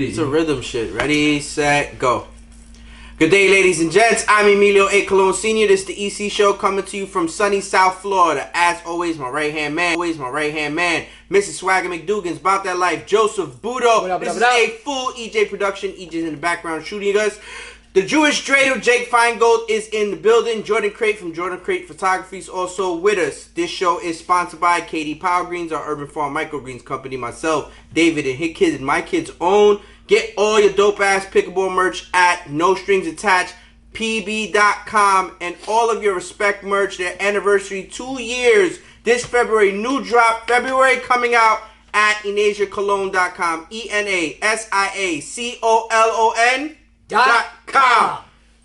it. It's a rhythm shit. Ready, set, go. Good day, ladies and gents. I'm Emilio A. Colon Sr. This is the EC Show coming to you from sunny South Florida. As always, my right-hand man. Mrs. Swagger McDougan's about that life. Joseph BUTO. This is a full EJ production. EJ's in the background shooting us. The Jewish dreidel, Jake Feingold, is in the building. Jordan Crate from Jordan Crate Photography is also with us. This show is sponsored by KD Power Greens, our Urban Farm Microgreens company. Myself, David, and his kids, and my kids own. Get all your dope-ass pickleball merch at No Strings Attached, pb.com, and all of your Respect merch. Their anniversary, 2 years, this February. New drop, February, coming out at EnasiaColon.com, ENASIACOLON.com.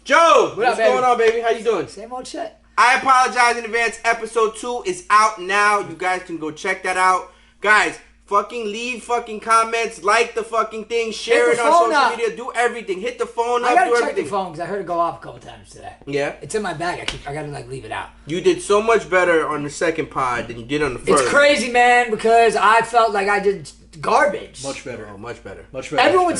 Joe, what's going on, baby? How you doing? Same old shit. I apologize in advance. Episode 2 is out now. You guys can go check that out. Guys, fucking leave fucking comments, like the fucking thing, share it on social media, do everything. Hit the phone up, do everything. I gotta check the phone because I heard it go off a couple times today. Yeah? It's in my bag. I gotta leave it out. You did so much better on the second pod than you did on the first. It's crazy, man, because I felt like I did garbage. Much better. Oh, much better. Much better. Everyone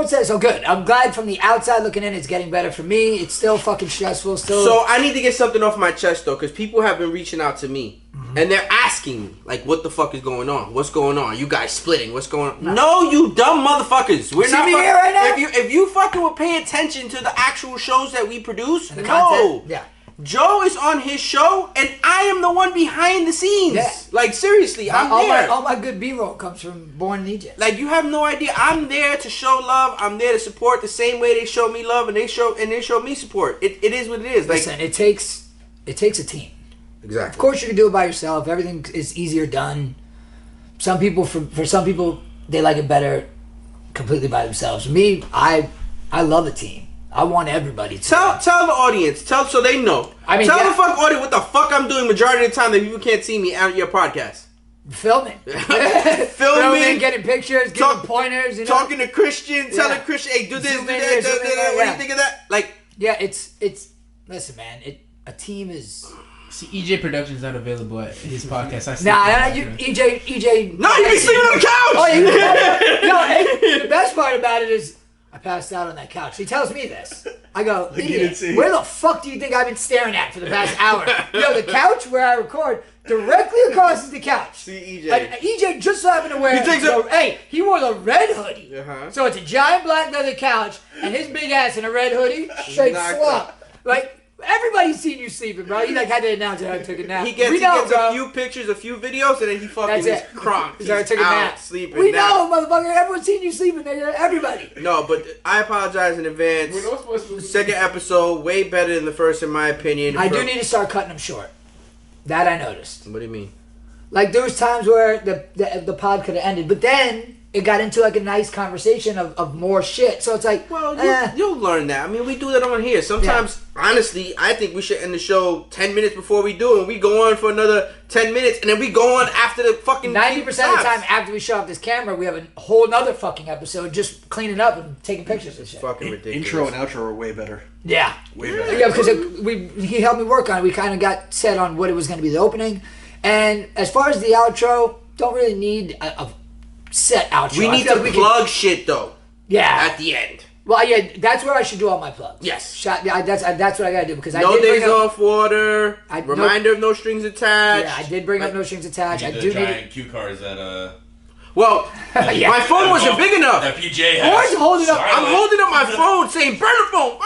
said so good. I'm glad from the outside looking in, it's getting better for me. It's still fucking stressful. So I need to get something off my chest though, because people have been reaching out to me. And they're asking me, like, what the fuck is going on? What's going on? You guys splitting? What's going on? No, you dumb motherfuckers. We're not here right now? If you fucking would pay attention to the actual shows that we produce, and the content. Yeah. Joe is on his show, and I am the one behind the scenes. Yeah. Like, seriously, I'm there. All my good B-roll comes from Born in Egypt. Like, you have no idea. I'm there to show love. I'm there to support the same way they show me love, and they show me support. It is what it is. Like, listen, it takes a team. Exactly. Of course, you can do it by yourself. Everything is easier done. Some people, for some people, they like it better completely by themselves. Me, I love a team. I want everybody to tell the audience, so they know. The fuck audience what the fuck I'm doing majority of the time that people can't see me on your podcast. Filming, getting pictures, giving pointers, you know? Talking to Christian, telling Christian, hey, do this, do that. What do you think of that? Like, yeah, it's. Listen, man, a team is. See, EJ Production's not available at his podcast. EJ. No, you be sleeping on the couch. Oh, hey, the best part about it is I passed out on that couch. He tells me this. I go, idiot, where the fuck do you think I've been staring at for the past hour? The couch where I record directly across is the couch. See, EJ. Like, EJ just so happened to wear. He wore the red hoodie. So it's a giant black leather couch and his big ass in a red hoodie. Straight swap. Like. Everybody's seen you sleeping, bro. He had to announce it. I took a nap. He gets a few pictures, a few videos, and then he fucking is crunk. He's took a nap. Sleeping. We know, motherfucker. Everyone's seen you sleeping. Everybody. No, but I apologize in advance. Second episode, way better than the first, in my opinion. I do need to start cutting them short. That I noticed. What do you mean? Like, there was times where the pod could have ended, but then it got into like a nice conversation of more shit. So it's like, well, you'll learn that. I mean, we do that on here. Sometimes, honestly, I think we should end the show 10 minutes before we do, and we go on for another 10 minutes, and then we go on after the fucking 90% of the time after we shut off this camera, we have a whole nother fucking episode just cleaning up and taking pictures and shit. Fucking ridiculous. Intro and outro are way better. Yeah. Way better. Yeah, because he helped me work on it. We kind of got set on what it was going to be the opening. And as far as the outro, don't really need a set outro. We need to plug shit though. Yeah. At the end. Well, yeah, that's where I should do all my plugs. Yes. That's what I gotta do because No Days Off Water. Reminder of No Strings Attached. Yeah, I did bring up No Strings Attached. I do giant cue cards at Well, my phone wasn't big enough. That PJ has. I'm holding up my phone saying, burn the phone,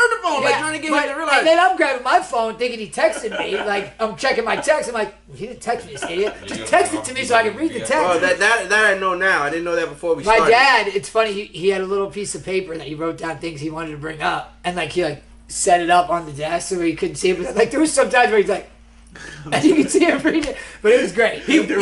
like trying to get him to realize. And then I'm grabbing my phone thinking he texted me, like I'm checking my text. I'm like, he didn't text me, this idiot. Just text it to me so I can read the text. Oh, that I know now. I didn't know that before we started. My dad, it's funny, he had a little piece of paper that he wrote down things he wanted to bring up. And like he set it up on the desk so he couldn't see it. But like there was some times where he's like, and you can see him read it, but it was great. There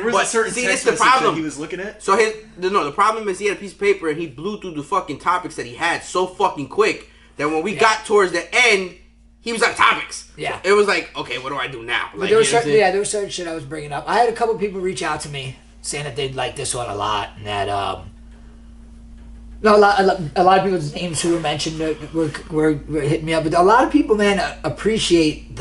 was a certain text the problem that he was looking at. So the problem is he had a piece of paper and he blew through the fucking topics that he had so fucking quick that when we got towards the end, he was on topics. Yeah, so it was like, okay, what do I do now? But there was certain shit I was bringing up. I had a couple people reach out to me saying that they'd like this one a lot, and that a lot of people's names who were mentioned were hitting me up, but a lot of people, man, appreciate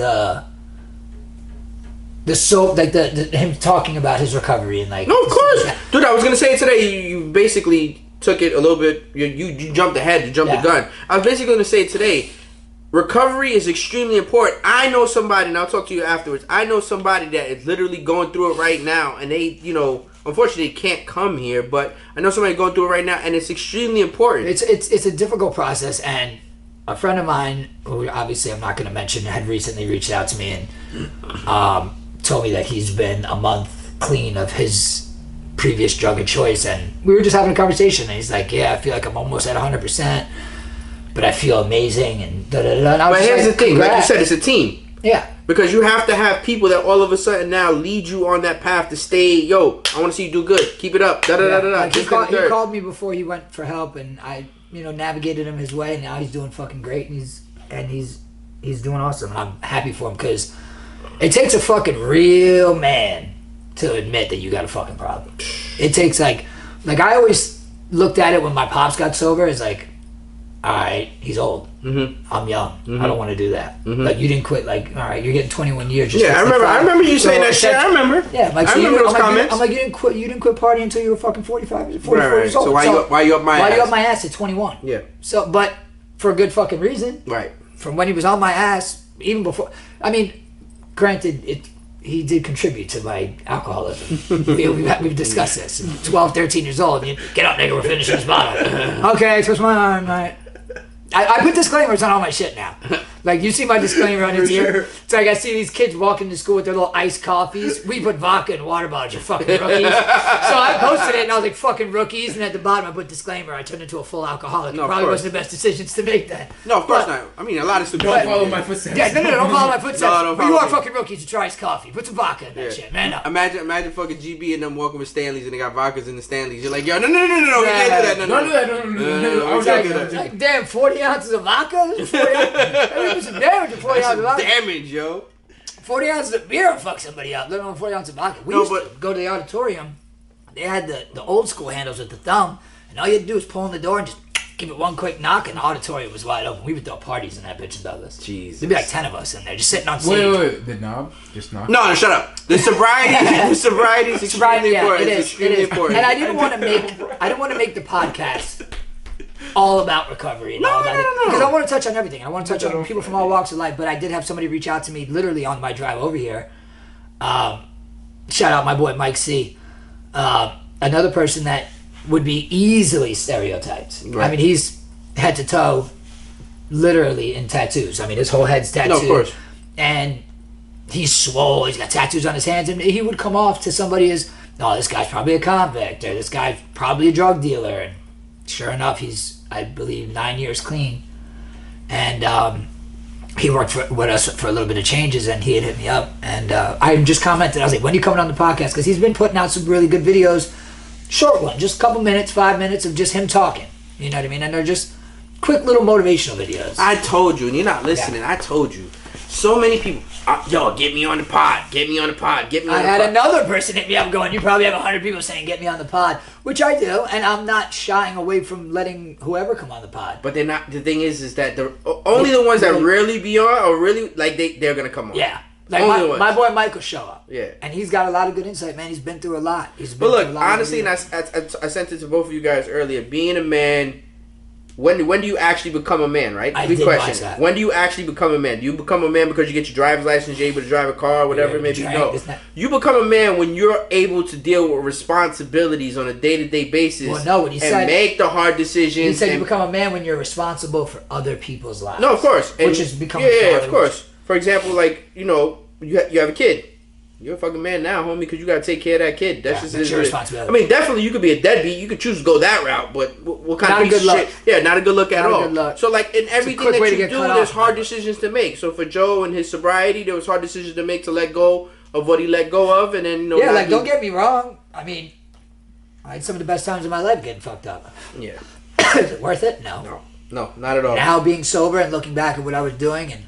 him talking about his recovery and like. No, of course, dude. I was gonna say today. You basically took it a little bit. You jumped ahead. You jumped the gun. I was basically going to say today, recovery is extremely important. I know somebody, and I'll talk to you afterwards. I know somebody that is literally going through it right now, and they, unfortunately, they can't come here. But I know somebody going through it right now, and it's extremely important. It's a difficult process, and a friend of mine, who obviously I'm not going to mention, had recently reached out to me and told me that he's been a month clean of his previous drug of choice, and we were just having a conversation, and he's like, I feel like I'm almost at 100%, but I feel amazing, and da-da-da-da. And I was but here's like, the thing, congrats. like you said, it's a team. Yeah. Because you have to have people that all of a sudden now lead you on that path to stay, I want to see you do good. Keep it up. Da-da-da-da-da. Like he called me before he went for help, and I, navigated him his way, and now he's doing fucking great, and he's doing awesome, and I'm happy for him, because it takes a fucking real man to admit that you got a fucking problem. It takes like I always looked at it when my pops got sober as like, all right, he's old. Mm-hmm. I'm young. Mm-hmm. I don't want to do that. Mm-hmm. Like, you didn't quit. Like, all right, you're getting 21 years. Just I remember you saying that shit. I remember. Yeah, like, I remember those comments. I'm like, you didn't quit partying until you were fucking 44 years old. So why you up my ass? Why you up my ass at 21? Yeah. So, but for a good fucking reason. Right. From when he was on my ass, even before. I mean, granted, he did contribute to my alcoholism. We've discussed this. 12, 13 years old. Get up, nigga, we're finishing this bottle. Okay, twist my arm, right? I put disclaimers on all my shit now. Like, you see my disclaimer on it here? Sure. It's like I see these kids walking to school with their little iced coffees. We put vodka in water bottles, you fucking rookies. So I posted it and I was like, fucking rookies. And at the bottom I put disclaimer. I turned into a full alcoholic. No, probably wasn't the best decisions to make that. No, of course not. I mean, a lot of stupid. Don't follow my footsteps. Yeah, no, don't follow my footsteps. No, but you are fucking rookies. You try his coffee. Put some vodka in that shit, man. Up. Imagine fucking GB and them walking with Stanleys and they got vodkas in the Stanleys. You're like, yo, no, we can't do that. Don't do that. I was like, damn, 40 ounces of vodka? 40 ounces of damage in 40 ounces of vodka. Damage, yo. 40 ounces of beer will fuck somebody up, let alone 40 ounces of vodka. We used to go to the auditorium. They had the old school handles with the thumb, and all you had to do was pull in the door and just give it one quick knock, and the auditorium was wide open. We would throw parties in that bitch in Douglas. Jesus. There'd be like 10 of us in there, just sitting on stage. Wait. The knob? Just knock? No, shut up. The sobriety is extremely important. It is. Important. And I didn't want to make the podcast all about recovery and all about it. Because I want to touch on everything. I want to touch on people from all walks of life, but I did have somebody reach out to me literally on my drive over here. Shout out my boy Mike C. Another person that would be easily stereotyped. Right. I mean, he's head to toe literally in tattoos. I mean, his whole head's tattooed. No, of course. And he's swole. He's got tattoos on his hands. And he would come off to somebody as, oh, this guy's probably a convict, or this guy's probably a drug dealer. And sure enough, he's, I believe, 9 years clean. And he worked with us for a little bit of changes, and he had hit me up. And I just commented. I was like, when are you coming on the podcast? Because he's been putting out some really good videos. Short one, just a couple minutes, 5 minutes of just him talking. You know what I mean? And they're just quick little motivational videos. I told you, and you're not listening. Yeah. I told you. So many people, yo, get me on the pod. Get me on the pod. I had another person hit me up going, you probably have 100 people saying, get me on the pod. Which I do, and I'm not shying away from letting whoever come on the pod. But they're not. The thing is that the only the ones that really be on, or really, like, they're going to come on. Yeah. Like my boy Mike will show up. Yeah. And he's got a lot of good insight, man. He's been through a lot. But look, honestly, and I sent it to both of you guys earlier, being a man, when do you actually become a man, right? Good question. That. When do you actually become a man? Do you become a man because you get your driver's license, you're able to drive a car, whatever it may be? No. You become a man when you're able to deal with responsibilities on a day-to-day basis. Well, no, when he said, make the hard decisions. He said you become a man when you're responsible for other people's lives. No, of course. Which is becoming of course. For example, like, you have a kid. You're a fucking man now, homie, because you got to take care of that kid. That's your responsibility. I mean, definitely you could be a deadbeat. You could choose to go that route, but what kind of shit? Yeah, not a good look at all. So, like, in everything that you do, there's hard decisions to make. So, for Joe and his sobriety, there was hard decisions to make to let go of what he let go of, and then, don't get me wrong. I mean, I had some of the best times of my life getting fucked up. Yeah. Is it worth it? No, not at all. Now, being sober and looking back at what I was doing and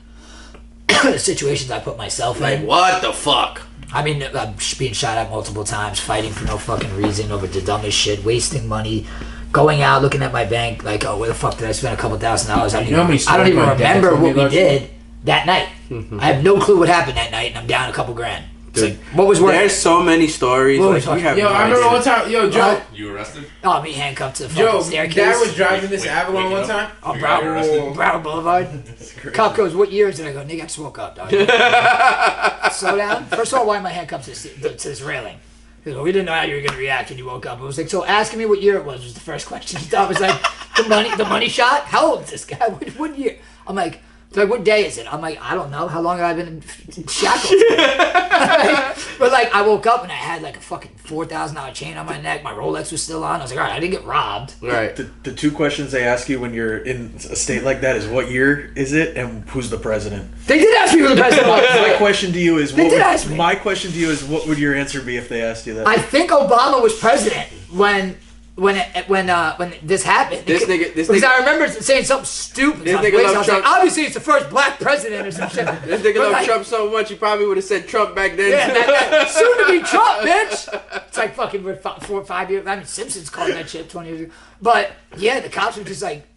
the situations I put myself in. Like, what the fuck? I mean, I'm being shot at multiple times, fighting for no fucking reason over the dumbest shit, wasting money, going out, looking at my bank, like, oh, where the fuck did I spend $2,000? I don't even remember what we did that night. I have no clue what happened that night, and I'm down a couple grand. Dude, What was worse? There's so many stories. What Like, was we worse? have Yo, no I remember idea. one time. Yo, Joe. You arrested? Oh, me handcuffed to the fucking Joe, staircase. Dad was driving this Wait, Avalon waking one up? time. Oh, You got arrested? Broward Boulevard. Cop goes, what year is it? I go, nigga, I just woke up, dog. Slow down. First of all, why am I handcuffed to this railing? He goes, well, we didn't know how you were going to react when you woke up. I was like, so asking me what year it was the first question. He thought it was like, the money shot? How old is this guy? What year? I'm like, what day is it? I'm like, I don't know. How long have I been in shackles? But like, I woke up and I had like a fucking $4,000 chain on my neck. My Rolex was still on. I was like, all right, I didn't get robbed. Right. The two questions they ask you when you're in a state like that is what year is it and who's the president. They did ask me who the president was. My question to you is They did ask me. my question to you is what would your answer be if they asked you that? I think Obama was president when this happened. This because nigga- I remember saying something stupid. This on nigga Twitter. love I was like, Trump. obviously it's the first black president or some shit. This nigga But loved like, Trump so much, he probably would have said Trump back then. Yeah, too. that soon to be Trump, bitch. It's like fucking 4 or 5 years. I mean, Simpsons called that shit 20 years ago. But yeah, the cops were just like,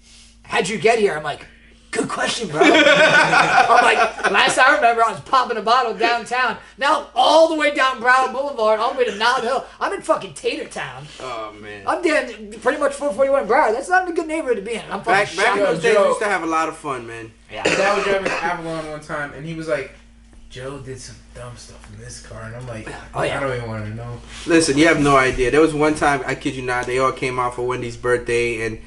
"How'd you get here?" I'm like, "Good question, bro." I'm like, last I remember, I was popping a bottle downtown. Now I'm all the way down Broward Boulevard, all the way to Nob Hill. I'm in fucking Tater Town. Oh man. I'm down pretty much 441 Broward. That's not a good neighborhood to be in. I'm fucking Back in shocked. those days, we Joe. used to have a lot of fun, man. Dad was driving this Avalon one time, and he was like, Joe did some dumb stuff in this car, and I'm like, Oh, yeah. I don't even want to know. Listen, you have no idea. There was one time, I kid you not, they all came out for Wendy's birthday, and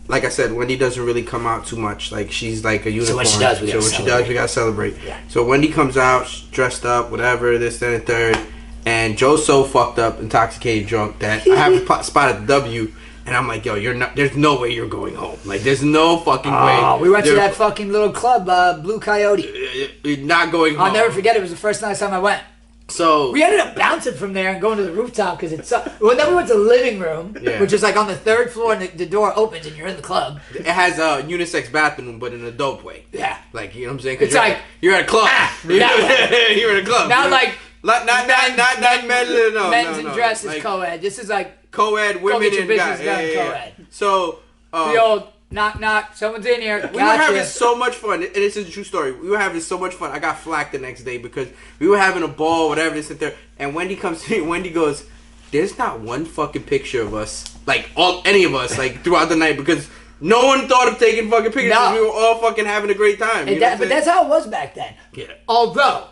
like I said, Wendy doesn't really come out too much. Like, she's like a unicorn. when she does, we gotta when she celebrate. does, we gotta celebrate. Yeah. So Wendy comes out, she's dressed up, whatever, this, that, and third, and Joe's so fucked up, intoxicated, drunk, that I have a spot at the W, and I'm like, yo, you're not. There's no way you're going home. Like, there's no fucking way. Oh, we went to You're- that fucking little club, Blue Coyote. You're not going home. I'll never forget it. It was the first nice time I went. So We ended up bouncing from there and going to the rooftop because it's. Well, then we went to the living room, Yeah. which is like on the 3rd floor, and the door opens and you're in the club. it has a unisex bathroom, but in a dope way. Yeah. Like, you know what I'm saying? 'Cause It's you're, like, you're at a club. You're at a club. Not You're- like not men, no, men's no, and dresses like, co-ed. This is like co-ed women get your and business guys. done, Yeah. co-ed. So the old knock knock, someone's in here. we were having Gotcha. so much fun, and this is a true story. We were having so much fun. I got flacked the next day because we were having a ball, whatever, this and there. And Wendy comes to me. Wendy goes, "There's not one fucking picture of us, like any of us, like throughout the night because." No one thought of taking fucking pictures. No. We were all fucking having a great time. You know what I'm But saying? that's how it was back then. Yeah. Although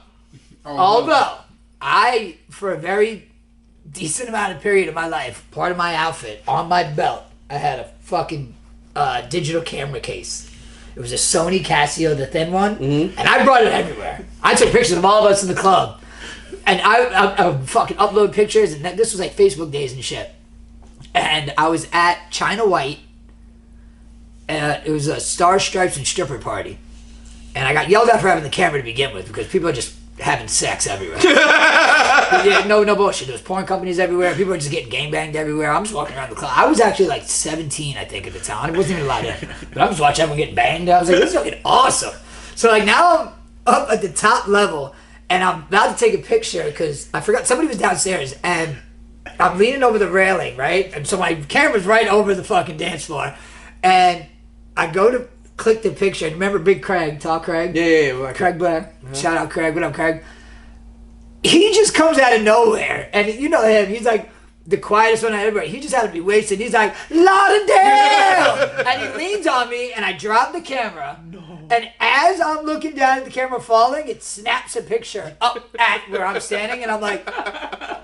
I, for a very decent amount of period of my life, part of my outfit, on my belt, I had a fucking digital camera case. It was a Sony Casio, the thin one, and I brought it everywhere. I took pictures of all of us in the club. And I would fucking upload pictures, and this was like Facebook days and shit. And I was at China White. It was a Star Stripes and stripper party. And I got yelled at for having the camera to begin with because people are just having sex everywhere. Yeah, no bullshit. There was porn companies everywhere. People were just getting gangbanged everywhere. I'm just walking around the club. I was actually like 17, I think, at the time. I wasn't even allowed in. But I was watching everyone getting banged. I was like, this is fucking awesome. So like now I'm up at the top level and I'm about to take a picture because I forgot somebody was downstairs and I'm leaning over the railing, right? And so my camera's right over the fucking dance floor. And I go to click the picture. And remember Big Craig, Tall Craig? Yeah. Like, Craig Black. Shout out Craig. What up, Craig? He just comes out of nowhere. And you know him. He's like the quietest one out of everybody. He just happened to be wasted. He's like, Lauderdale! And he leans on me and I drop the camera. No. And as I'm looking down at the camera falling, it snaps a picture up at where I'm standing. And I'm like,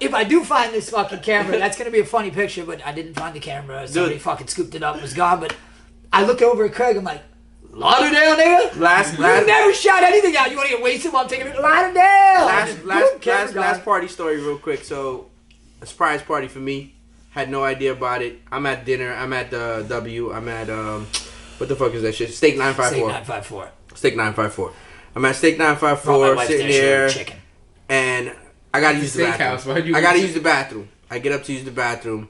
if I do find this fucking camera, that's going to be a funny picture. But I didn't find the camera. Somebody fucking scooped it up and was gone. But I look over at Craig. I'm like, Lauderdale, nigga? You never shot anything out. You want to get wasted while I'm taking it? Lauderdale! Last party story real quick. So, a surprise party for me. Had no idea about it. I'm at dinner. I'm at the W. I'm at, what the fuck is that shit? Steak 954. Steak 954. I'm at Steak 954, sitting there, chicken. and I gotta use the Steakhouse. Why'd bathroom. you I gotta use use the bathroom. I get up to use the bathroom.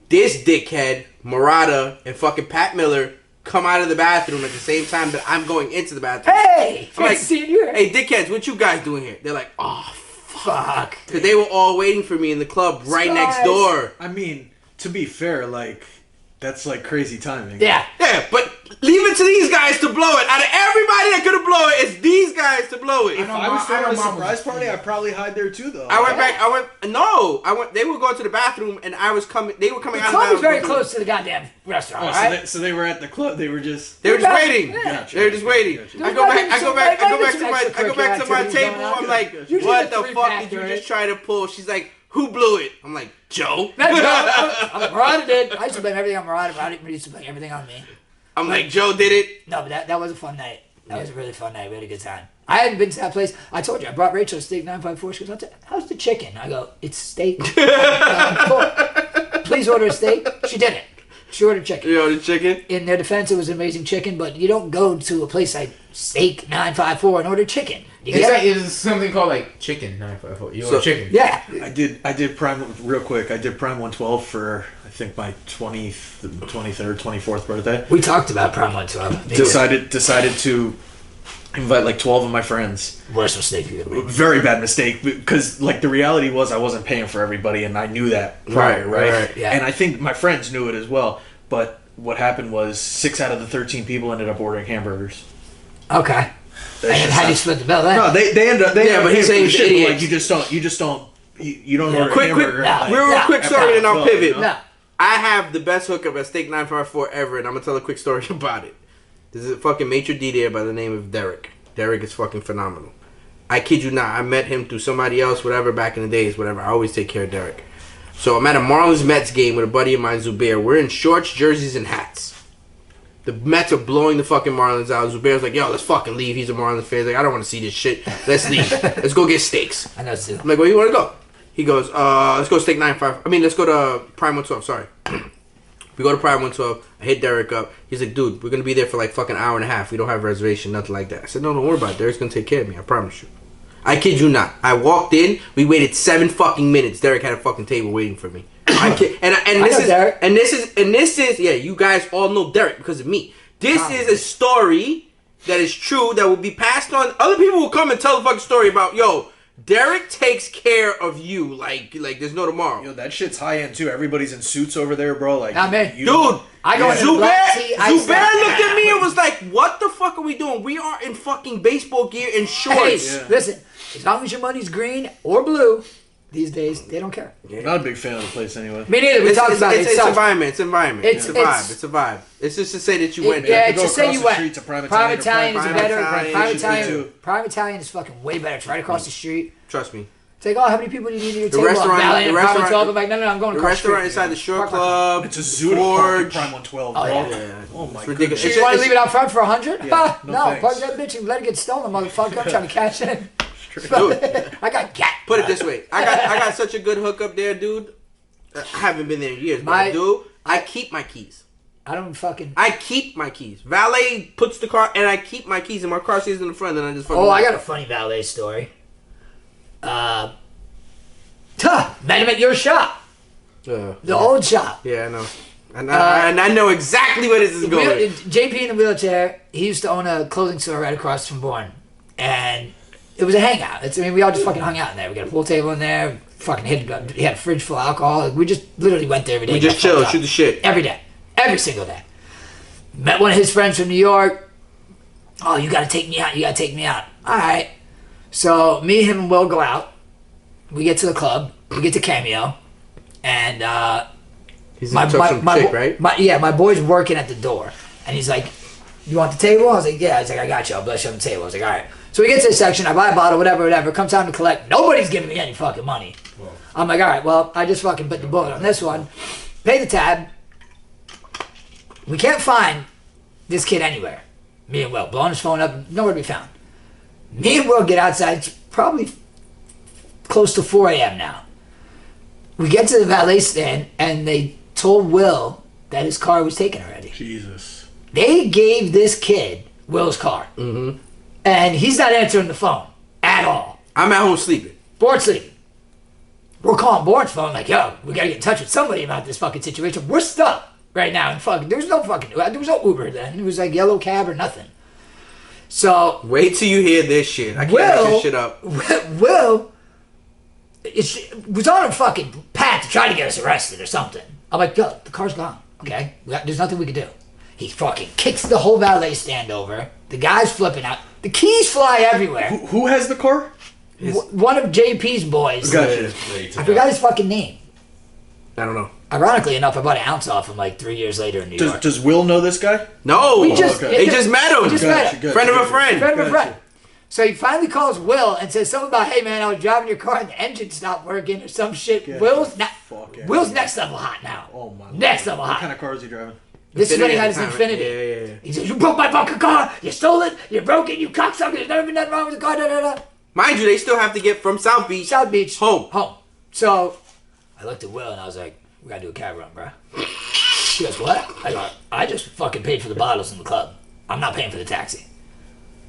This dickhead, Murata, and fucking Pat Miller come out of the bathroom at the same time that I'm going into the bathroom. Hey! I'm like, seeing you. hey, dickheads, what you guys doing here? They're like, oh, Fuck. because they were all waiting for me in the club right next Surprise. door. I mean, to be fair, like, that's like crazy timing. Yeah. Yeah, but leave it to these guys to blow it. Out of everybody that could have blown it, it's these guys to blow it. If I was throwing a surprise party, I'd probably hide there too, though. I went back. They were going to the bathroom, and I was coming. They were coming The out. The club was very bathroom. close to the goddamn restaurant. Oh, right? so they were at the club. They were just. They were just waiting. Gotcha. They were just waiting. Gotcha. I go back to my table. I'm like, Usually what the the fuck did you three-factor, just try to pull? She's like, who blew it? I'm like, Joe. Mariah did. I used to blame everything on Mariah, but I used to blame everything on me. I'm like, Joe did it. No, but that was a fun night. That was a really fun night. We had a good time. I hadn't been to that place. I told you, I brought Rachel a steak 954. She goes, how's the chicken? I go, it's steak. Cool. Please order a steak. She didn't. She ordered chicken. You ordered chicken? In their defense, it was amazing chicken, but you don't go to a place like Steak 954 and order chicken. It's something called like chicken 954. You order chicken. Yeah. I did Prime real quick. I did Prime 112 for I think my 23rd, 24th birthday. We talked about Prime 112. Decided to invite like 12 of my friends. Worst mistake you ever made. Very bad mistake because like the reality was I wasn't paying for everybody and I knew that prior, right? Yeah. And I think my friends knew it as well. But what happened was 6 out of the 13 people ended up ordering hamburgers. Okay. And how do you split the bill then? No, they ended up. But he's saying shit, idiots. like you just don't order Quick, a hamburger. real quick story, and I'll pivot. No. I have the best hookup at Steak 954 ever, and I'm gonna tell a quick story about it. There's a fucking maitre d' there by the name of Derek. Derek is fucking phenomenal. I kid you not. I met him through somebody else, whatever, back in the days, whatever. I always take care of Derek. So I'm at a Marlins Mets game with a buddy of mine, Zubair. We're in shorts, jerseys, and hats. The Mets are blowing the fucking Marlins out. Zubair's like, yo, let's fucking leave. He's a Marlins fan. He's like, I don't want to see this shit. Let's leave. Let's go get steaks. I know too. I'm like, where you want to go? He goes, let's go Steak 95. Let's go to Prime 112. Sorry. We go to Prime 112. I hit Derek up. He's like, dude, we're going to be there for like fucking hour and a half. We don't have a reservation, nothing like that. I said, no, don't worry about it. Derek's going to take care of me. I promise you. I kid you not. I walked in. We waited 7 fucking minutes. Derek had a fucking table waiting for me. I kid, this is yeah. You guys all know Derek because of me. This is a story that is true that will be passed on. Other people will come and tell the fucking story about Derek takes care of you like there's no tomorrow. Yo, that shit's high end too. Everybody's in suits over there, bro. Like, nah, man. Dude, I go into black tea. Zubair looked at me and was like, "What the fuck are we doing? We are in fucking baseball gear and shorts." Hey, listen. As long as your money's green or blue, these days they don't care. I'm not a big fan of the place anyway. Me neither. We talked about it. It's environment. It's environment. It's a vibe. It's a vibe. It's just to say that you went. Yeah, to it's go just say across you the went. street to Prime Prime Italian Italian is or better. Prime Prime Italian. Italian. Prime Italian is fucking way better. It's right across the street. Trust me. It's like, how many people do you need at your table? restaurant- Valley and the Prime restaurant- 12. I'm like, no, I'm going The across restaurant the street. inside the Shore Park. Club. It's a zoo to park at Forge. Prime 112, Oh, bro. yeah. Oh my It's ridiculous. goodness. You want to leave it out front for 100? Yeah, no no, thanks. park that bitch and let it get stolen, motherfucker. I'm trying to cash in. Dude, I got gat. put it this way. I got such a good hookup there, dude. I haven't been there in years, but I do. I keep my keys. I don't fucking. I keep my keys. Valet puts the car, and I keep my keys, and my car stays in the front, and I just fucking. Oh, I got a funny valet story. Met him at your shop. The old shop. Yeah, I know. And I know exactly where this is going. JP in the wheelchair, he used to own a clothing store right across from Bourne. And it was a hangout. We all just fucking hung out in there. We got a pool table in there. Fucking he had a fridge full of alcohol. We just literally went there every day. We just chill, shoot the shit. Every day. Every single day. Met one of his friends from New York. Oh, you gotta take me out. You gotta take me out. All right. So me, him, and Will go out. We get to the club. We get to Cameo. And He's some chick, right? My boy's working at the door. And he's like, you want the table? I was like, yeah. He's like, I got you. I'll bless you on the table. I was like, all right. So we get to this section. I buy a bottle, whatever. Comes time to collect. Nobody's giving me any fucking money. Whoa. I'm like, all right, well, I just fucking bit the bullet on this one. Pay the tab. We can't find this kid anywhere. Me and Will. Blowing his phone up. Nowhere to be found. Me and Will get outside. It's probably close to 4 a.m. now. We get to the valet stand, and they told Will that his car was taken already. Jesus. They gave this kid Will's car. Mm-hmm. And he's not answering the phone at all. I'm at home sleeping. Bourne's sleeping. We're calling Bourne's phone like, yo, we gotta get in touch with somebody about this fucking situation. We're stuck right now. And there was no Uber then. It was like yellow cab or nothing. So wait till you hear this shit. I can't make this shit up. Will was on a fucking path to try to get us arrested or something. I'm like, yo, the car's gone. Okay, there's nothing we can do. He fucking kicks the whole valet stand over. The guy's flipping out. The keys fly everywhere. Who has the car? One of JP's boys. Gotcha. I forgot his fucking name. I don't know. Ironically enough, I bought an ounce off him like 3 years later in New York. Does Will know this guy? No. We just- They just met him. We just met him. Friend of a friend. Friend of a friend. So he finally calls Will and says something about, hey man, I was driving your car and the engine stopped working or some shit. Get Will's the not. fuck out. Will's next level hot now. Oh my. Next level What hot. kind of car is he driving? This is when he had his Infiniti. Infinity. Yeah. He says, you broke my fucking car, you stole it, you broke it, you cocksucker, there's never been nothing wrong with the car, da da da. Mind you, they still have to get from South Beach. South Beach. Home. So I looked at Will and I was like, we gotta do a cab run, bro. He goes, what? I go, I just fucking paid for the bottles in the club. I'm not paying for the taxi.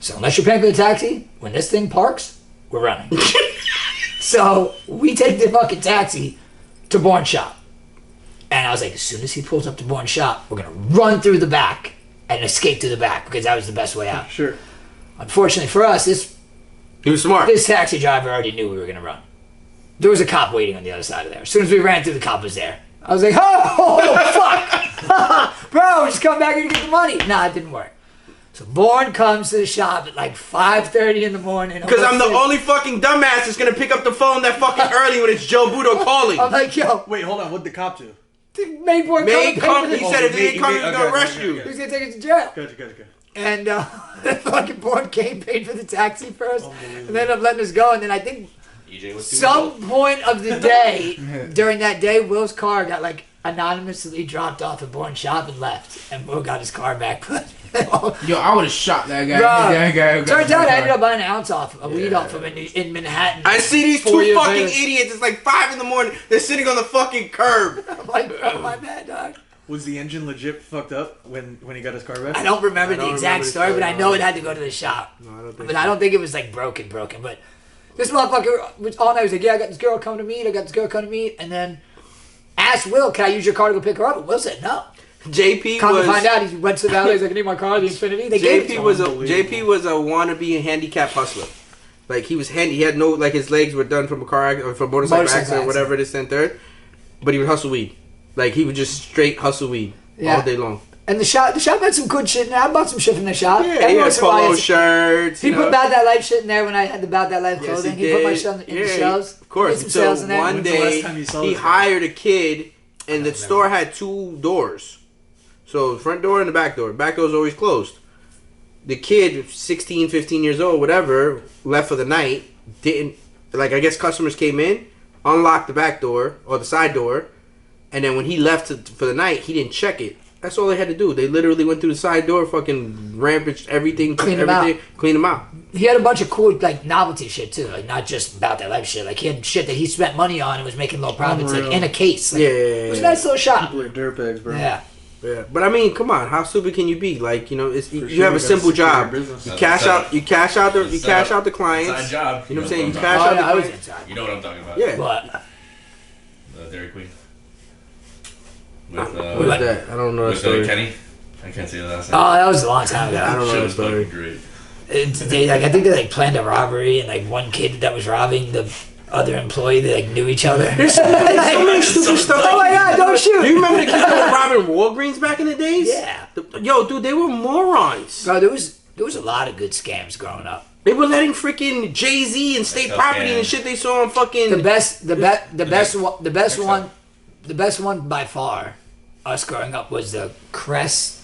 So unless you're paying for the taxi, when this thing parks, we're running. So we take the fucking taxi to Born Shop. And I was like, as soon as he pulls up to Born Shop, we're gonna run through the back and escape through the back because that was the best way out. Sure. Unfortunately for us, He was smart. this taxi driver already knew we were gonna run. There was a cop waiting on the other side of there. As soon as we ran through, the cop was there. I was like, oh fuck! Bro, just come back here to get the money. Nah, it didn't work. So Bourne comes to the shop at like 5:30 in the morning. Because I'm the only fucking dumbass that's gonna pick up the phone that fucking early when it's Joe BUTO calling. I'm like, yo, Wait, hold on. What'd the cop do? the main boy He said if they didn't come, he was gonna arrest you. He's gonna take us to jail. Gotcha. And fucking Bourne came, paid for the taxi first, and then ended up letting us go. And then I think EJ was too some point of the day, during that day, Will's car got like anonymously dropped off at Bourne Shop and left. And Will got his car back. Yo, I would have shot that guy. Bro, That guy turns out I ended up buying an ounce off, a weed off him in Manhattan. I see these 4 two years fucking later. idiots. It's like 5 in the morning. They're sitting on the fucking curb. I'm like, bro, my bad, dog. Was the engine legit fucked up when he got his car back? I don't remember the don't exact remember the story, but I story, know no. it had to go to the shop. No, I don't think But I don't think it was like broken. But this motherfucker was all night. He was like, yeah, I got this girl coming to meet. And then asked Will, can I use your car to go pick her up? And Will said no. JP Come to was find out, he went to the valet. He's like, I need my car, the Infinity. They gave it to JP him. was a wannabe handicap hustler. Like he was handy. He had no like his legs were done from a car accident, from a motorcycle accident, or whatever it is, and third. But he would hustle weed. Like he would just straight hustle weed all day long. And the shop had some good shit in there. I bought some shit from the shop. Yeah, Every he had once in a while, polo shirts. He you put know. About That Life shit in there when I had the About That Life Yes, clothing. he He put my did. shit in the Yeah, shelves. Of course. Some So sales in there. one When's the last day time you saw he this guy? hired a kid, and the store had 2 doors. So the front door and the back door. Back door was always closed. The kid, 16, 15 years old, whatever, left for the night. Didn't like. I guess customers came in, unlocked the back door or the side door, and then when he left for the night, he didn't check it. That's all they had to do. They literally went through the side door, fucking rampaged everything, Clean him out. clean them out. He had a bunch of cool like novelty shit too, like not just About That Life shit. Like he had shit that he spent money on and was making low profits, like Unreal. in a case. Like, Yeah. it was a nice little shop. People are dirtbags, bro. Yeah. Yeah, but I mean, come on, how stupid can you be? Like, you know, it's you sure, have a you gotta simple secure your job. business. You That's cash a out, setup. you cash out the, you It's cash setup. out the clients. Inside job. You know what I'm what saying? You talking cash Oh, out yeah, the I was clients. inside. You know what I'm talking about. Yeah. But The Dairy Queen. With, What is that? I don't know that with story. Kenny. I can't say the last oh, name. that was a long time ago. I don't know Shit that was story. fucking great. I think they like planned a robbery and like one kid that was robbing the other employee, they like knew each other. There's so many stupid stuff. Oh my god, don't shoot! Do you remember the kids that were robbing Walgreens back in the days? Yeah. Yo, dude, they were morons. Bro, there was a lot of good scams growing up. They were letting freaking Jay-Z and state That's property okay. and shit they saw on fucking. The best next one by far, us growing up, was the Crest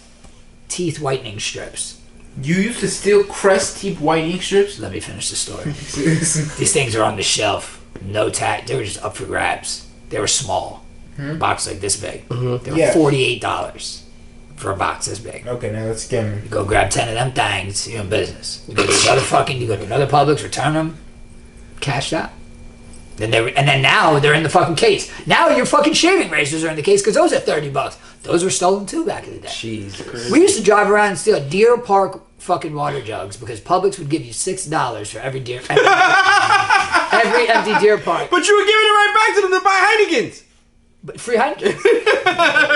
teeth whitening strips. You used to steal Crest teeth whitening strips? Let me finish the story. These things are on the shelf, no tag. They were just up for grabs. They were small, box like this big. They were Yeah. $48 for a box this big. Okay, now let's get me. You go grab 10 of them things, you're in business. You go to another Publix, return them, cash out. And then now they're in the fucking case. Now your fucking shaving razors are in the case because those are $30. Those were stolen too back in the day. Jesus. We used to drive around and steal Deer Park fucking water jugs because Publix would give you $6 for every every empty Deer Park. But you were giving it right back to them to buy Heineken's. But free Heineken.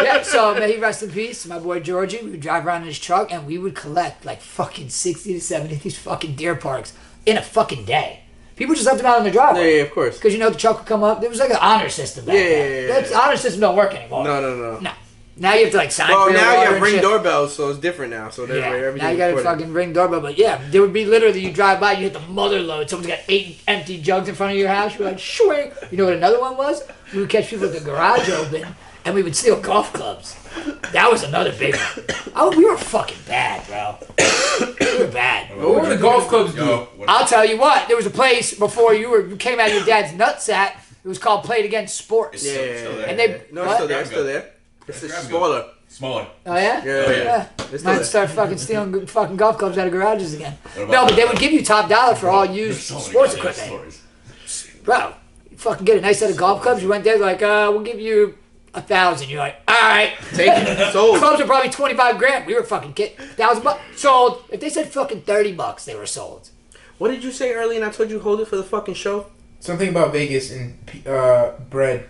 Yeah, so may he rest in peace. My boy Georgie, we would drive around in his truck and we would collect like fucking 60 to 70 of these fucking Deer Parks in a fucking day. People just left them out on the driveway. Yeah, of course. Because you know the truck would come up. There was like an honor system back then. Yeah. That honor system don't work anymore. No. No. Now you have to like sign Well, for your now you water have and ring shit. doorbells, so it's different now. So Yeah, everything. now you got a fucking ring doorbell. But yeah, there would be literally you drive by, you hit the mother load. Someone's got 8 empty jugs in front of your house. You're like, swing. You know what another one was? We would catch people with the garage open, and we would steal golf clubs. That was another big one. Oh, we were fucking bad, bro. We were bad. What were the golf clubs do? I'll tell you what. There was a place before you came out of your dad's nutsack. It was called Played Against Sports. Yeah, And they no, what? it's still there. It's just smaller. Smaller. Oh yeah? Yeah. It's still Might there. start fucking stealing fucking golf clubs out of garages again. What about No, but they would give you top dollar for all There's used so many sports goddamn equipment. stories. Bro, you fucking get a nice set of golf clubs. You went there like, we'll give you 1,000. You're like, all right. Take it. Sold. Clubs are probably 25 grand. We were fucking kidding. $1,000 sold. If they said fucking $30, they were sold. What did you say earlier? And I told you hold it for the fucking show. Something about Vegas and bread.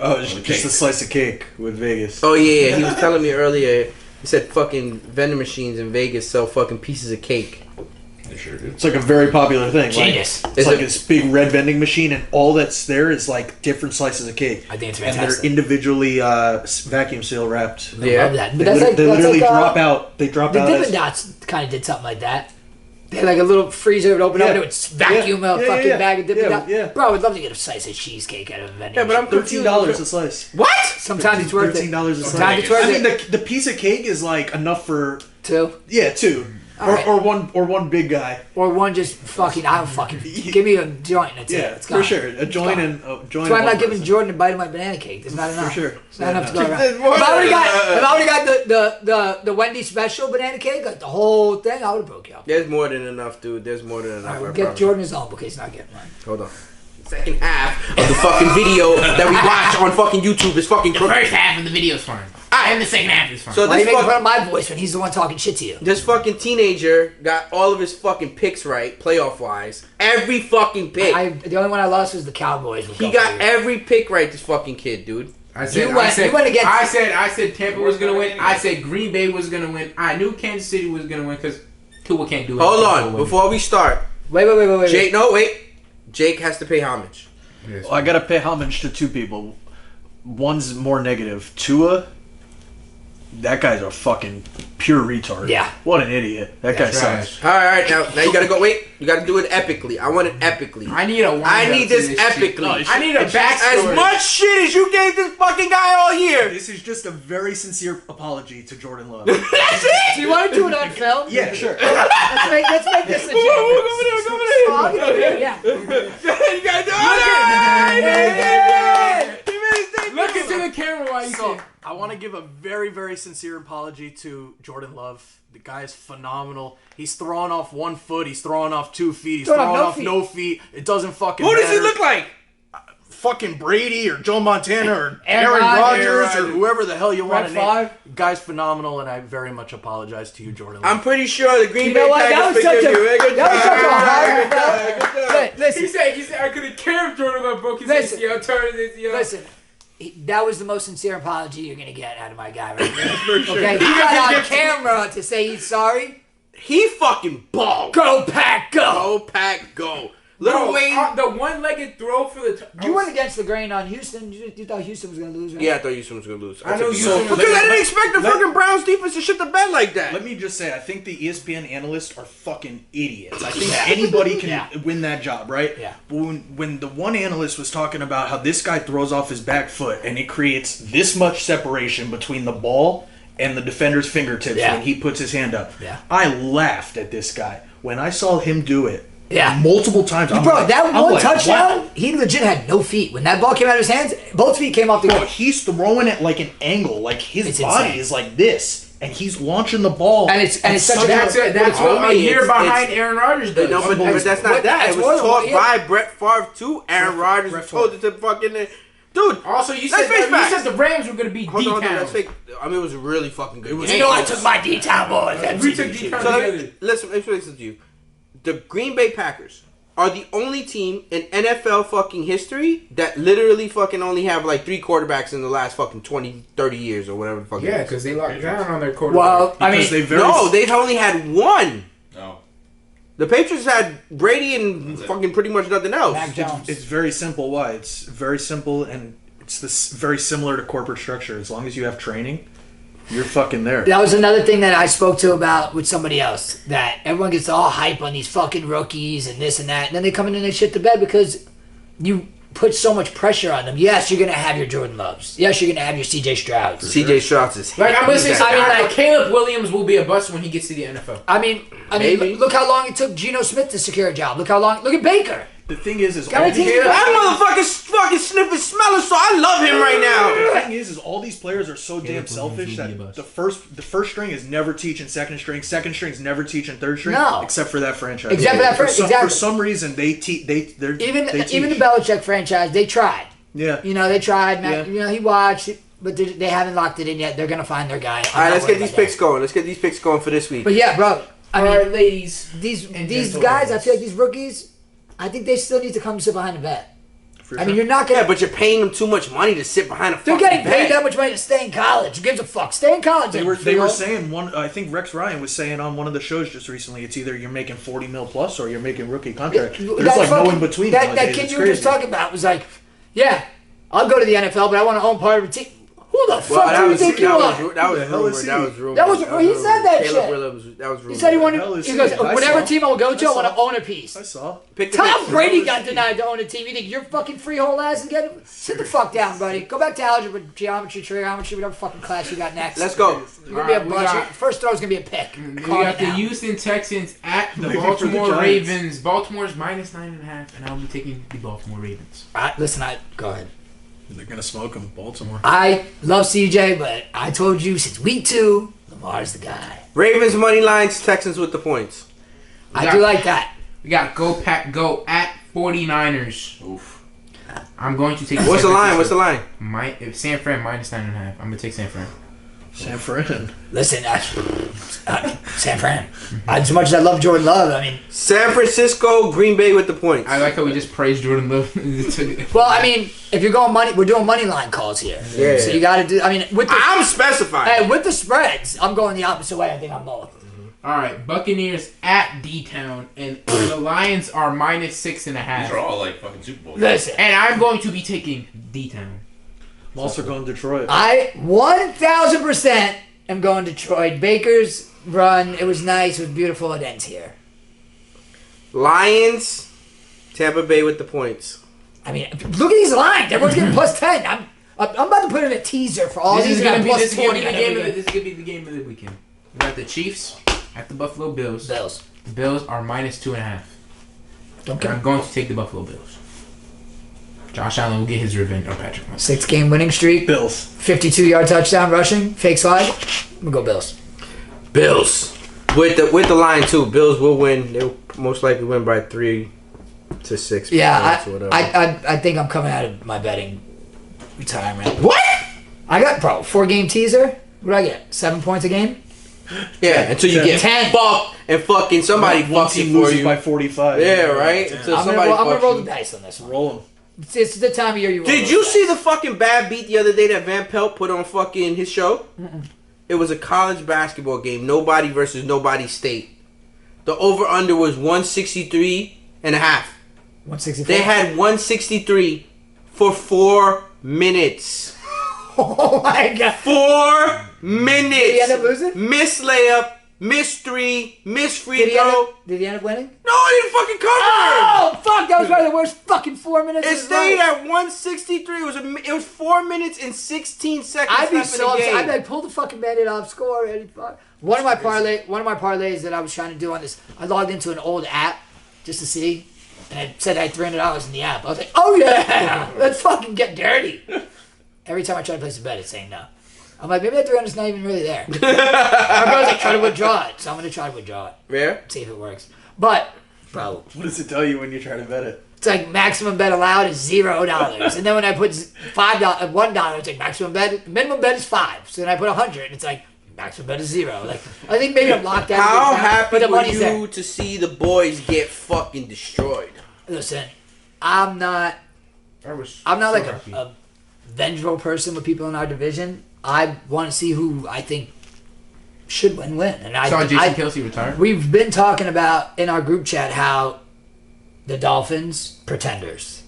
Oh, it's just a slice of cake with Vegas. Oh yeah, he was telling me earlier. He said fucking vending machines in Vegas sell fucking pieces of cake. They sure do. It's like a very popular thing. Genius. Like, it's like this big red vending machine, and all that's there is like different slices of cake. I think it's And fantastic. they're individually vacuum seal wrapped. I love that. But They, that's like, they that's literally like, drop out. They drop The out. Dippin' Dots kind of did something like that. They had like a little freezer would open up Yeah. and it would vacuum a fucking bag of Dippin' Dots. Yeah. Bro, I would love to get a slice of cheesecake out of a vending Yeah, but I'm machine. confused. $13 a slice. What? Sometimes it's worth it. $13 a slice. Sometimes it's worth I mean, it. the piece of cake is like enough for 2. 2, Alright. or one big guy. Or one just fucking, I don't fucking, give me a joint and it's Yeah, it's for gone. sure. A joint and a joint. That's why I'm and not one giving person. Jordan a bite of my banana cake. There's not enough. sure. It's not enough to go Yeah. around. If I already got the Wendy's special banana cake, like the whole thing, I would have broke you up. There's more than enough, dude. There's more than enough. Alright, we'll I get promise. Jordan his own, but he's not getting mine. Hold on. Second half of the fucking video that we watch on fucking YouTube is fucking The crooked. first half of the video's fine. And the second half is fine. So Why are you this making fun fucking, of my voice when he's the one talking shit to you? this fucking teenager got all of his fucking picks right, playoff wise. Every fucking pick. The only one I lost was the Cowboys. He got every pick right, this fucking kid, dude. I said, You went against- I said Tampa was gonna win. I said Green Bay was gonna win. I knew Kansas City was gonna win because Tua can't do it. Hold on, before we start. Wait. Jake, no, wait. Jake has to pay homage. Well, I gotta pay homage to 2 people. One's more negative. Tua. That guy's a fucking pure retard. Yeah. What an idiot. That guy Trash. sucks. Alright, now you gotta go, wait. You gotta do it epically. I want it epically. I need a. I need this shit. epically. I need a As backstory. much shit as you gave this fucking guy all year. This is just a very sincere apology to Jordan Love. That's it. Do you want to do it on film? Yeah, sure. Let's make this legit. Come I'll get it here, yeah. You gotta do it. Look into the camera while you So, say. I want to give a very, very sincere apology to Jordan Love. The guy is phenomenal. He's throwing off 1 foot. He's throwing off 2 feet. He's Throwing throwing off off no no feet. It doesn't fucking Who matter. does he look like? Fucking Brady or Joe Montana or Aaron Aaron Rodgers. Rodgers or whoever the hell you want to Brett name. Guy's phenomenal, and I very much apologize to you, Jordan. I'm pretty sure the Green You Bay know what? That Packers was such forgive a you. Good that was such a job. hard. Good job. Listen, He said I couldn't care if Jordan Love broke his Listen. ACL, turned his ACL. listen. That was the most sincere apology you're gonna get out of my guy right there. For sure. Okay, he got on camera to say he's sorry. He fucking balled. Go Pack, go! Go Pack, go. Little Bro, Wayne. the one-legged throw for the. You went against the grain on Houston. You thought Houston was gonna lose, right? Yeah, I thought Houston was gonna lose. I know took Houston Houston. was Because I gonna- didn't expect the fucking Browns defense to shit the bed like that. Let me just say, I think the ESPN analysts are fucking idiots. I think anybody can win that job, right? Yeah. But when the one analyst was talking about how this guy throws off his back foot and it creates this much separation between the ball and the defender's fingertips Yeah. when he puts his hand up, Yeah. I laughed at this guy. When I saw him do it Yeah. multiple times, I'm Bro, like, that I'm one like, touchdown, wow. he legit had no feet. When that ball came out of his hands, both feet came off the Bro, ground. he's throwing it like an angle, like his It's body insane. is like this, and he's launching the ball. And it's such a That's it. That's what a Homie, year it's- behind it's- Aaron Rodgers does. No, but that's not What- that. that's It more was than taught what- by Brett Favre to Aaron Rodgers. Brett Who told it to fucking dude. Also, you Let's said face facts. the Rams were going to be Hold on, D-Town. let's fake. I mean, it was a really fucking good. was- game. You know I took my D-Town boys. We took D-Town So together. listen to you. The Green Bay Packers are the only team in NFL fucking history that literally fucking only have like 3 quarterbacks in the last fucking 20, 30 years or whatever the fuck. Yeah, it is. because they locked down on their quarterback. Well, I mean, Because they very No, they've only had one. No. The Patriots had Brady and That's it. fucking pretty much nothing else. Mac Jones. It's very simple. Why? It's very simple, and it's this very similar to corporate structure. As long as you have training, you're fucking there. That was another thing that I spoke to about with somebody else. That everyone gets all hype on these fucking rookies and this and that, and then they come in and they shit the bed because you put so much pressure on them. Yes, you're gonna have your Jordan Loves. Yes, you're gonna have your CJ Strouds. CJ Stroud is Like I'm listening. I mean, like Caleb Williams will be a bust when he gets to the NFL. I mean, Maybe. look how long it took Geno Smith to secure a job. Look at Baker. The thing is Gotta all these, take it That motherfucker's fucking sniffing smelling, so I love him right now. the thing is all these players are so damn selfish that the first string is never teaching second string's never teaching third string. No. Except for that franchise. Except for that franchise, exactly. For some reason they teach. Even the Belichick franchise, they tried. Yeah. You know, they tried. Yeah. You know, he watched, but they haven't locked it in yet. They're gonna find their guy. All right, let's get these picks going. Let's get these picks going for this week. But yeah, bro. I mean, All right, ladies. these and guys, gentlemen. I feel like these rookies, I think they still need to come sit behind the vet. For I mean, sure. you're not gonna. Yeah, but you're paying them too much money to sit behind a they're fucking getting paid bed. that much money to stay in college. Who gives a fuck? Stay in college. They and were feel- saying one. I think Rex Ryan was saying on one of the shows just recently. It's either you're making 40 mil plus or you're making rookie contract. There's that like no fucking- in between. That nowadays. kid It's you were just crazy. talking about was like, yeah, I'll go to the NFL, but I want to own part of a team. Who the Well, fuck do you think you are? that was Who the hell rumored. is he? That was rumored. That was- he said that Caleb shit. Williams, that was rumored. He said he Hell wanted. is He he? goes, I whatever saw. team I will go to, I I want to saw. own a piece. I saw. Pick the Tom picks. Brady got denied to own a team. You think you're fucking freehold ass and get it? Sit the fuck down, buddy. Go back to algebra, geometry, trigonometry, whatever fucking class you got next. Let's go. You're gonna be a Alright, we bust. got- First throw is gonna be a pick. We Calm got it the down. Houston Texans at the Maybe for the Baltimore Giants. Ravens. Baltimore's minus 9.5, and I'll be taking the Baltimore Ravens. Listen, go ahead. They're gonna smoke him, Baltimore. I love CJ, but I told you since week 2, Lamar's the guy. Ravens money lines, Texans with the points. I do like that. We got Go Pack Go at 49ers. Oof. I'm going to take. What's the line? What's the line? San Fran minus 9.5. I'm gonna take San Fran. San Fran. Listen, San Fran. As much as I love Jordan Love, I mean, San Francisco, Green Bay with the points. I like how we just praised Jordan Love. well, I mean, if you're going money, we're doing money line calls here. Yeah. So you got to do. I mean, with the I'm specifying. hey, with the spreads, I'm going the opposite way. I think I'm both. All right, Buccaneers at D-Town, and the Lions are minus 6.5. These are all like fucking Super Bowl. Listen, And I'm going to be taking D-Town. I'm also going Detroit. I 1,000% am going Detroit. Baker's run, it was nice, it was beautiful. It ends here. Lions, Tampa Bay with the points. I mean, look at these lines. Everyone's getting plus 10. I'm about to put in a teaser for all This these is gonna guys be plus this is gonna 20. be the game of the, this is gonna be the game of the weekend. We got the Chiefs at the Buffalo Bills. Bills. The Bills are minus 2.5. Okay. And I'm going to take the Buffalo Bills. Josh Allen will get his revenge on Patrick Mahomes. 6-game winning streak. Bills. 52-yard touchdown rushing. Fake slide. I'm going to go Bills. Bills with the line too. Bills will win. They'll most likely win by 3 to 6. Yeah, points or whatever. I think I'm coming out of my betting retirement. What? I got, 4-game teaser. What do I get? 7 points a game? Yeah, until you get 10. fucked and fucking somebody Once fucks he it for loses you. by 45. Yeah, right. Until I'm somebody going to fucks roll you. the dice on this one. Roll him. It's the time of year you roll Did those you dice. see the fucking bad beat the other day that Van Pelt put on fucking his show? It was a college basketball game, nobody versus nobody state. The over-under was 163 and a half. 164? They had 163 for 4 minutes. Oh my god. 4 minutes. Did he end up losing? Miss layup, miss 3, miss free Did he, throw. end up winning? No, I didn't fucking cover it. Oh, fuck. That was probably the worst fucking 4 minutes. It of his stayed life. at 163. It was 4 minutes and 16 seconds I'd be left in so the upset. game. I'd be like, pull the fucking Band-Aid off, score. And fuck. One of my parlays that I was trying to do on this, I logged into an old app just to see, and it said I had $300 in the app. I was like, oh yeah, let's fucking get dirty. Every time I try to place a bet, it's saying no. I'm like, maybe that 300's not even really there. My brother's like, try to withdraw it, so I'm gonna try to withdraw it, Yeah? see if it works. But, bro, What does it tell you when you try to bet it? it's like maximum bet allowed is $0, and then when I put $1, it's like maximum bet, minimum bet is $5. So then I put 100, and it's like maximum bet is $0. Like I think maybe I'm locked out. How but happy the were money's you there. to see the boys get fucking destroyed? Listen, I'm not like a vengeful person with people in our division. I want to see who I think should win. And Saw Jason Kelsey retire. We've been talking about in our group chat how the Dolphins, pretenders.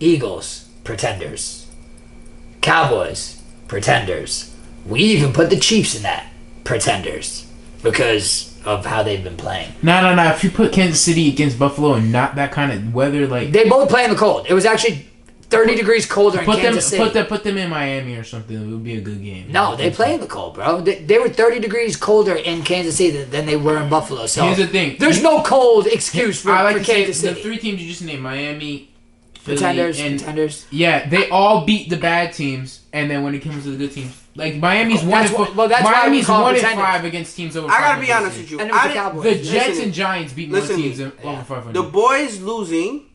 Eagles, pretenders. Cowboys, pretenders. We even put the Chiefs in that pretenders because of how they've been playing. No. If you put Kansas City against Buffalo and not that kind of weather, like They both play in the cold. It was actually 30 degrees colder in Kansas City. Put them in Miami or something. It would be a good game. No, they play in the cold, bro. They were 30 degrees colder in Kansas City than they were in Buffalo. So here's the thing: there's no cold excuse for Kansas City. The three teams you just named, Miami, Pretenders. Yeah, they all beat the bad teams, and then when it comes to the good teams, like Miami's That's Miami's 1-5 5 against teams over. I gotta be honest with you. And it was the Cowboys. The Jets Listen, and Giants beat more teams than over 500. The boys losing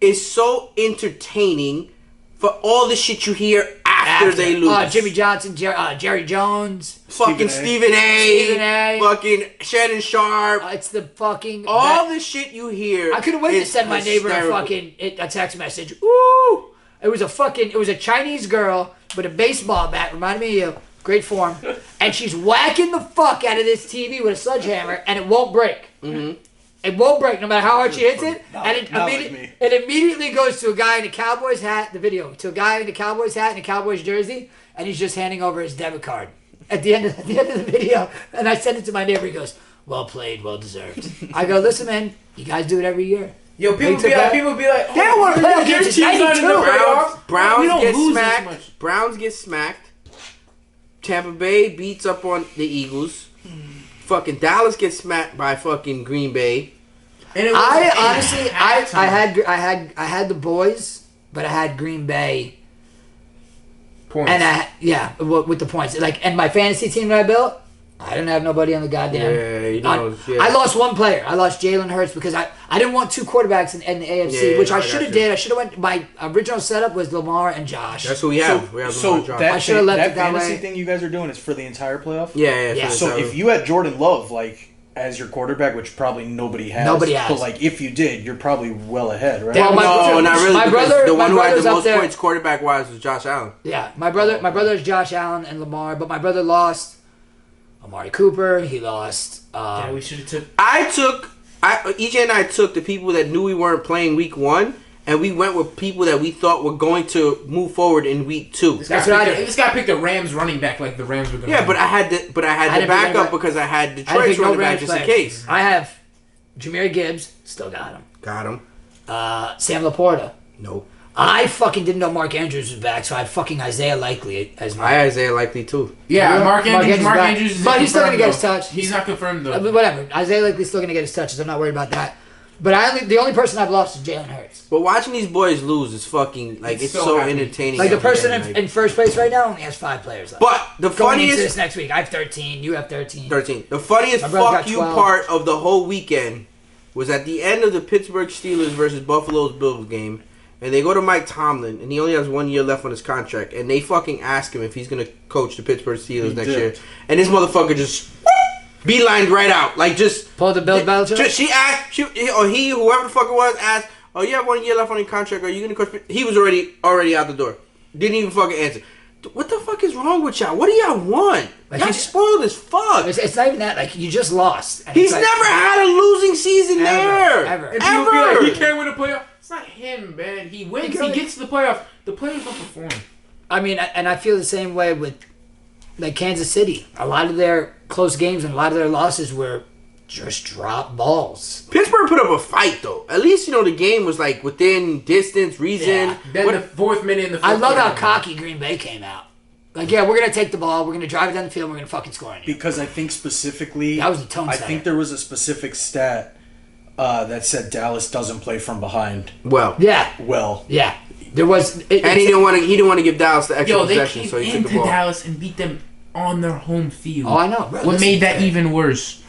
is so entertaining for all the shit you hear after they lose. Jimmy Johnson, Jerry Jones, fucking Stephen A. Fucking Shannon Sharp. it's the fucking all the shit you hear. I couldn't wait to send my neighbor a text message. Ooh, it was a Chinese girl with a baseball bat. Reminded me of you. Great form, and she's whacking the fuck out of this TV with a sledgehammer, and it won't break. Mm-hmm. It won't break no matter how hard she hits it. And it immediately goes to a guy in a Cowboys hat, to a guy in a Cowboys hat and a Cowboys jersey, and he's just handing over his debit card at the end of the video. And I sent it to my neighbor. He goes, "Well played, well deserved." I go, "Listen, man, you guys do it every year." Yo, people be like, they don't want to play against your team's not in the playoffs. Browns get smacked. Tampa Bay beats up on the Eagles. Fucking Dallas gets smacked by fucking Green Bay. And I had the boys, but I had Green Bay points. And with the points. And my fantasy team that I built, I didn't have nobody on the goddamn. I lost one player. I lost Jalen Hurts because I didn't want two quarterbacks in the AFC, which I should have did. I should have went. My original setup was Lamar and Josh. That's what we have. We have Lamar and Josh. I should have left it that fantasy way. thing you guys are doing is for the entire playoff. Yeah. So if you had Jordan Love as your quarterback, which probably nobody has. But if you did, you're probably well ahead, right? Well, no, not really. My brother, the one who had the most points quarterback wise was Josh Allen. Yeah, my brother is Josh Allen and Lamar, but my brother lost Amari Cooper. He lost. We should have took. EJ and I took the people that knew we weren't playing week 1. And we went with people that we thought were going to move forward in week 2. This guy picked a Rams running back like the Rams were going to. Yeah, but I had the backup because I had Detroit's running back just in case. I have Jahmyr Gibbs, still got him. Got him. Sam Laporta. Nope. I fucking didn't know Mark Andrews was back, so I had fucking Isaiah Likely as my. I had Isaiah Likely too. Yeah, Mark Andrews is but he's still gonna get his touch. He's not confirmed though. Whatever. Isaiah Likely's still gonna get his touches. I'm not worried about that. But the only person I've lost is Jalen Hurts. But watching these boys lose is fucking it's so entertaining. The person in first place right now only has 5 players left. But the funniest this next week, I have 13. You have 13. 13. The funniest fuck you part of the whole weekend was at the end of the Pittsburgh Steelers versus Buffalo Bills game, and they go to Mike Tomlin, and he only has 1 year left on his contract, and they fucking ask him if he's gonna coach the Pittsburgh Steelers next year, and this motherfucker just beelined right out, just pulled the Bill Belichick. She asked, whoever the fuck it was, asked, "Oh, you have 1 year left on your contract. Are you gonna coach?" He was already out the door. Didn't even fucking answer. What the fuck is wrong with y'all? What do y'all want? Y'all spoiled as fuck. It's not even that. You just lost. He's never had a losing season ever. And people be like, he can't win a playoff. It's not him, man. He wins. He gets to the playoff. The players don't perform. I mean, and I feel the same way with Kansas City. A lot of their close games and a lot of their losses were just drop balls. Pittsburgh put up a fight, though. At least, the game was, within distance, reason. Yeah. Then the 4th minute in the 5th I love how cocky Green Bay came out. We're going to take the ball, we're going to drive it down the field, we're going to fucking score on you. Because I think specifically... That was the tone I setter. think there was a specific stat that said Dallas doesn't play from behind. Yeah. There was... and he didn't want to give Dallas the extra possession, so he took the ball. Dallas and beat them on their home field. Oh, I know, bro. What made that even worse?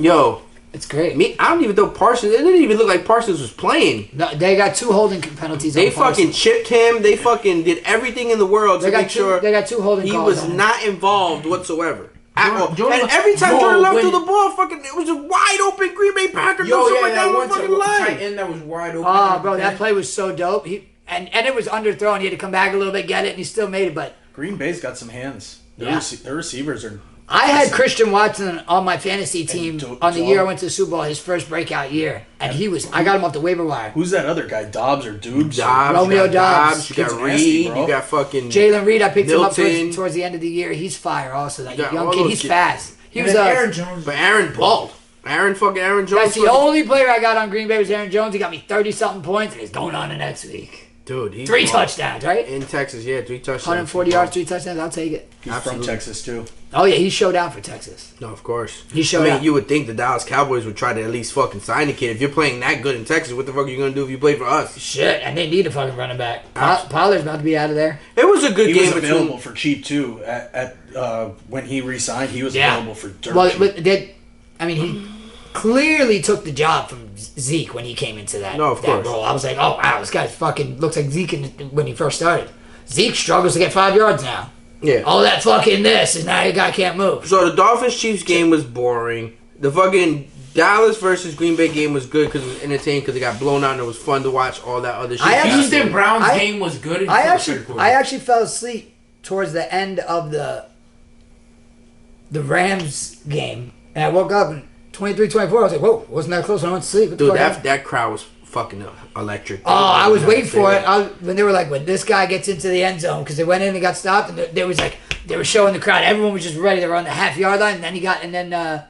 It's great. I don't even know Parsons. It didn't even look like Parsons was playing. No, they got 2 holding penalties. They fucking chipped him. They fucking did everything in the world to make sure they got 2 holding he calls was not involved whatsoever. And Jordan every time Jordan left through the ball, it was a wide open Green Bay Packers. That one tight end that was wide open. Oh, bro, that play was so dope. And it was underthrown. He had to come back a little bit, get it, and he still made it. But Green Bay's got some hands. Their receivers are I had Christian Watson on my fantasy team on the year I Dog. went to the Super Bowl, his first breakout year, and I got him off the waiver wire. Who's that other guy? Dobbs or Dubes? Romeo you got Dobbs. you got Kid's Reed, nasty, bro. you got fucking Jalen Reed, I picked him up Milton. towards the end of the year. He's fire also. That You got young all kid, those he's kids. fast. He And was then Aaron Jones. But Aaron balled. Aaron Jones. That's the only player I got on Green Bay was Aaron Jones. He got me 30-something points, and he's going on the next week. Dude, he's 3 balled. touchdowns, right? In Texas, yeah, 3 touchdowns. 140 yards, 3 touchdowns. I'll take it. He's Absolutely. from Texas too. Oh yeah, he showed out for Texas. No, of course. He showed I mean, out. you would think the Dallas Cowboys would try to at least fucking sign the kid. If you're playing that good in Texas, what the fuck are you gonna do if you play for us? Shit, and they need a fucking running back. Pollard's about to be out of there. It was a good He game was available between. for cheap too. When he re-signed, he was Yeah. available for dirt Well, cheap. but he clearly took the job from Zeke when he came into that, No, of that course. role. I was like, oh wow, this guy fucking looks like Zeke when he first started. Zeke struggles to get 5 yards now. Yeah. All that fucking this, and now your guy can't move. So the Dolphins Chiefs game was boring. The fucking Dallas versus Green Bay game was good because it was entertaining because it got blown out and it was fun to watch all that other shit. I actually- Houston Browns I- game was good. I until the actually, third quarter. I actually fell asleep towards the end of the Rams game, and I woke up and 23-24. I was like, whoa, wasn't that close when I went to sleep? What the Dude, fuck happened? that crowd was fucking electric. Oh, I was waiting for it. When they were like, when this guy gets into the end zone, because they went in and got stopped, and they was like, they were showing the crowd. Everyone was just ready. They were on the half-yard line, and then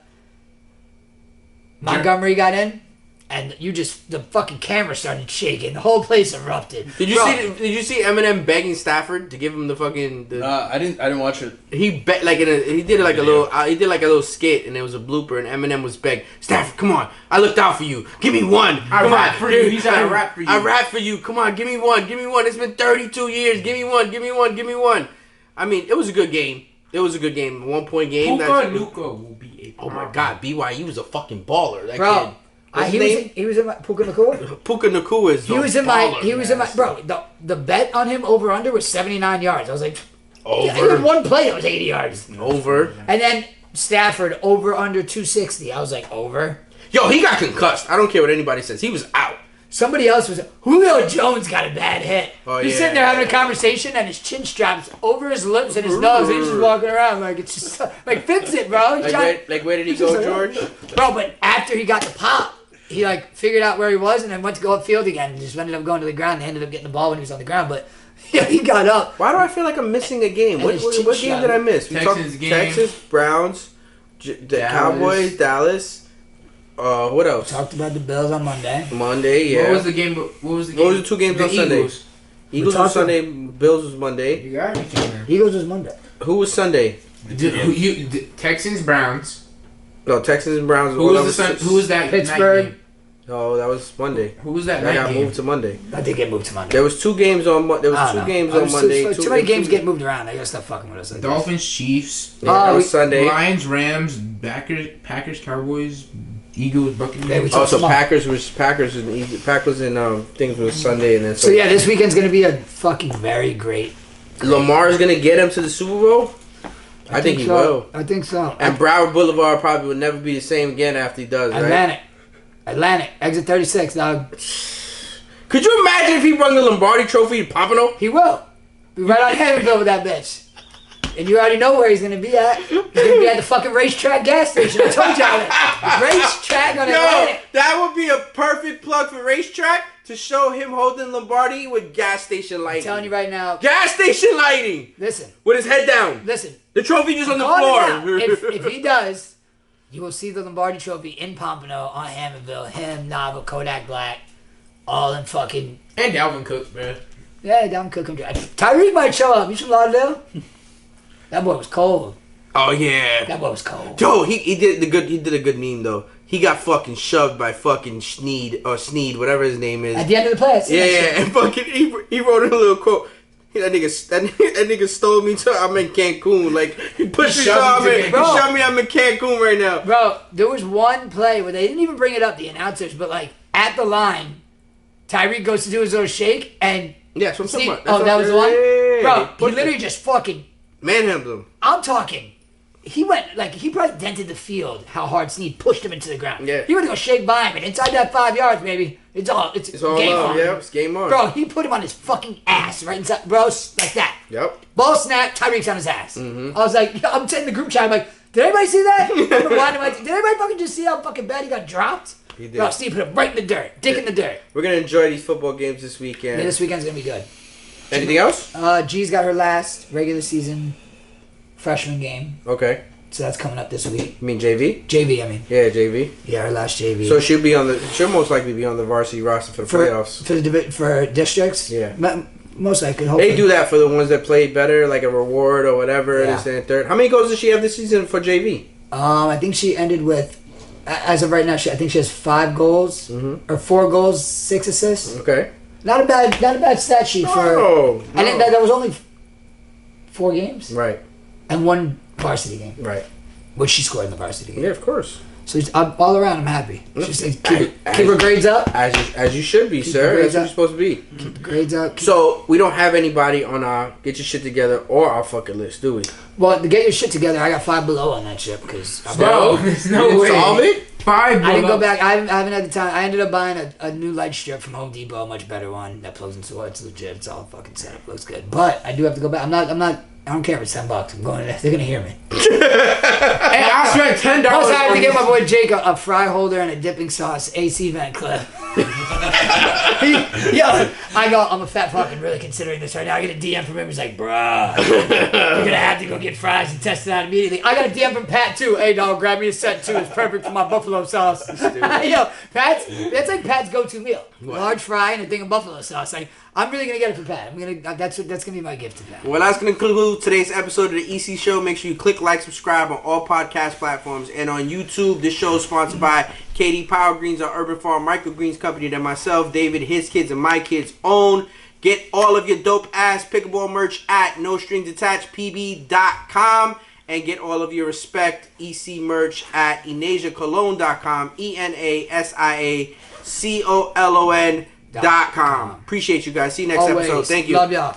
Montgomery got in, and the fucking camera started shaking. The whole place erupted. Did you Bro, see? Did you see Eminem begging Stafford to give him the fucking? I didn't watch it. He did like a little skit and there was a blooper and Eminem was begging Stafford, come on, I looked out for you, give me one. I rap for you. He said, "I rap for you." I rap for you. Come on, give me one. It's been 32 years. Give me one. I mean, it was a good game. It was a good game. 1 point game. Puka Nuka will be a Oh my problem. God, BYU was a fucking baller. That Bro, kid. What's he his was name? in, he was in my Puka Nakua. Puka Nakua is He was in my bro. The bet on him over under was 79 yards. I was like, yeah, he had one play that was 80 yards, over. and then Stafford over under 260. I was like, over. Yo, he got concussed. I don't care what anybody says. He was out. Somebody else was Julio Jones got a bad hit. Oh, He's yeah. sitting there having a conversation and his chin straps over his lips and his nose. And he's just walking around like it's just like fix it, bro. He's trying- Where did he he's just go, like, George? Bro, but after he got the pop, he like figured out where he was and then went to go upfield again and just ended up going to the ground. They ended up getting the ball when he was on the ground, but yeah, he got up. Why do I feel like I'm missing a game? And What his game chin did I miss? We Texans talked game. Texas, Browns, the Dallas. Cowboys, Dallas. What else? Talked about the Bills on Monday. Monday, yeah. What was the game? What was the game? What was the 2 games The on Sunday? Eagles. Eagles talked was Sunday, Bills was Monday. You got everything there. Eagles was Monday. Who was Sunday? Texans Browns. No, Texans and Browns. Who was Who was that? Pittsburgh. Night game? No, that was Monday. Who was that That night got game? moved to Monday. I did get moved to Monday. There was 2 games on. There was I 2 don't know. games I on was Monday. Too many games get moved around. I gotta stop fucking with us. Like that. Dolphins Chiefs. Yeah, that was we- Sunday. Lions Rams. Packers Cowboys. Eagles Buccaneers. Yeah, we talked Also, about- Packers and things was Sunday, and then So yeah, this weekend's gonna be a fucking very great. Lamar's gonna get him to the Super Bowl. I think he so. will. I think so. And Broward Boulevard probably will never be the same again after he does, right? Atlantic, exit 36, dog. Could you imagine if he won the Lombardi Trophy to Pompano? He will. Be right on Hammondville with that bitch. And you already know where he's gonna be at. He's gonna be at the fucking racetrack gas station. I told y'all that. Racetrack on Yo, Atlantic. that would be a perfect plug for racetrack to show him holding Lombardi with gas station lighting. I'm telling you right now. Gas station lighting Listen, with his head down. listen. The trophy just on the Call it out. floor. If he does, you will see the Lombardi Trophy in Pompano on Hammondville. Him, Nava, Kodak Black, all in fucking. And Dalvin Cook, man. Yeah, down Cook and Drive. Tyreek might show up. You from Lauderdale? That boy was cold. Oh yeah. That boy was cold. Yo, he did a good meme though. He got fucking shoved by fucking Sneed, whatever his name is. At the end of the play, I seen that shit. Yeah, and fucking he wrote a little quote. That nigga stole me to I'm in Cancun. Like he pushed me shoved me to he Cancun. shoved me I'm in Cancun right now. Bro, there was one play where they didn't even bring it up, the announcers, but like at the line, Tyreek goes to do his little shake and Yeah, that's what I'm talking about. oh, that was the one? Yeah. Bro, he literally just fucking manhandled him. I'm talking he went, like, he probably dented the field how hard Snead pushed him into the ground. Yeah. He went to go shake by him, and inside that 5 yards, baby, it's all all game love. on. Yep, it's game on. Bro, he put him on his fucking ass right inside, bro, like that. Yep. Ball snap, Tyreek's on his ass. I was like, I'm sitting in the group chat, I'm like, did anybody see that? Did anybody fucking just see how fucking bad he got dropped? He did. Bro, Steve put him right in the dirt, dick in the dirt. We're gonna enjoy these football games this weekend. Yeah, this weekend's gonna be good. Anything else? G's got her last regular season freshman game, Okay. so that's coming up this week. You mean JV? JV, I mean. Yeah, JV. Yeah, her last JV. So she'll most likely be on the varsity roster for the playoffs. For districts? Yeah. Most likely, hopefully. They do that for the ones that play better, like a reward or whatever. Yeah. This and third. How many goals does she have this season for JV? I think she ended with, as of right now, I think she has 5 goals or 4 goals, 6 assists. Okay. Not a bad stat sheet for. No. And that was only 4 games Right. and 1 varsity game, Right. which she scored in the varsity game. Yeah, of course. So all around, I'm happy. She's like, keep her grades up. As you should be, sir. That's what you're supposed to be. Keep the grades up. So we don't have anybody on our get your shit together or our fucking list, do we? Well, to get your shit together, I got 5 below on that shit because Bro, there's no way. Solve it? 5 I didn't below. go back. I haven't had the time. I ended up buying a new light strip from Home Depot, a much better one that plugs into it. It's legit. It's all fucking set up. Looks good. But I do have to go back. I don't care if it's $10. I'm going to. They're gonna hear me. Hey, I spent $10. Plus, I had to on get my this. boy Jake a fry holder and a dipping sauce AC vent clip. Yo, I'm a fat fucking really considering this right now. I get a DM from him. He's like, bruh, you're gonna have to go get fries and test it out immediately. I got a DM from Pat too. Hey, dog, grab me a set too. It's perfect for my buffalo sauce. Yo, that's like Pat's go-to meal. Large fry and a thing of buffalo sauce. Like, I'm really gonna get it for Pat. That's gonna be my gift to Pat. Well, that's going to conclude today's episode of the EC Show. Make sure you click like, subscribe on all podcast platforms. And on YouTube, this show is sponsored by KD Power Greens, our Urban Farm Microgreens company that myself, David, his kids, and my kids own. Get all of your dope-ass pickleball merch at nostringsattachedpb.com. And get all of your Respect EC merch at enasiacolon.com. ENASIACOLON.com. Appreciate you guys. See you next episode. Thank you. Love y'all.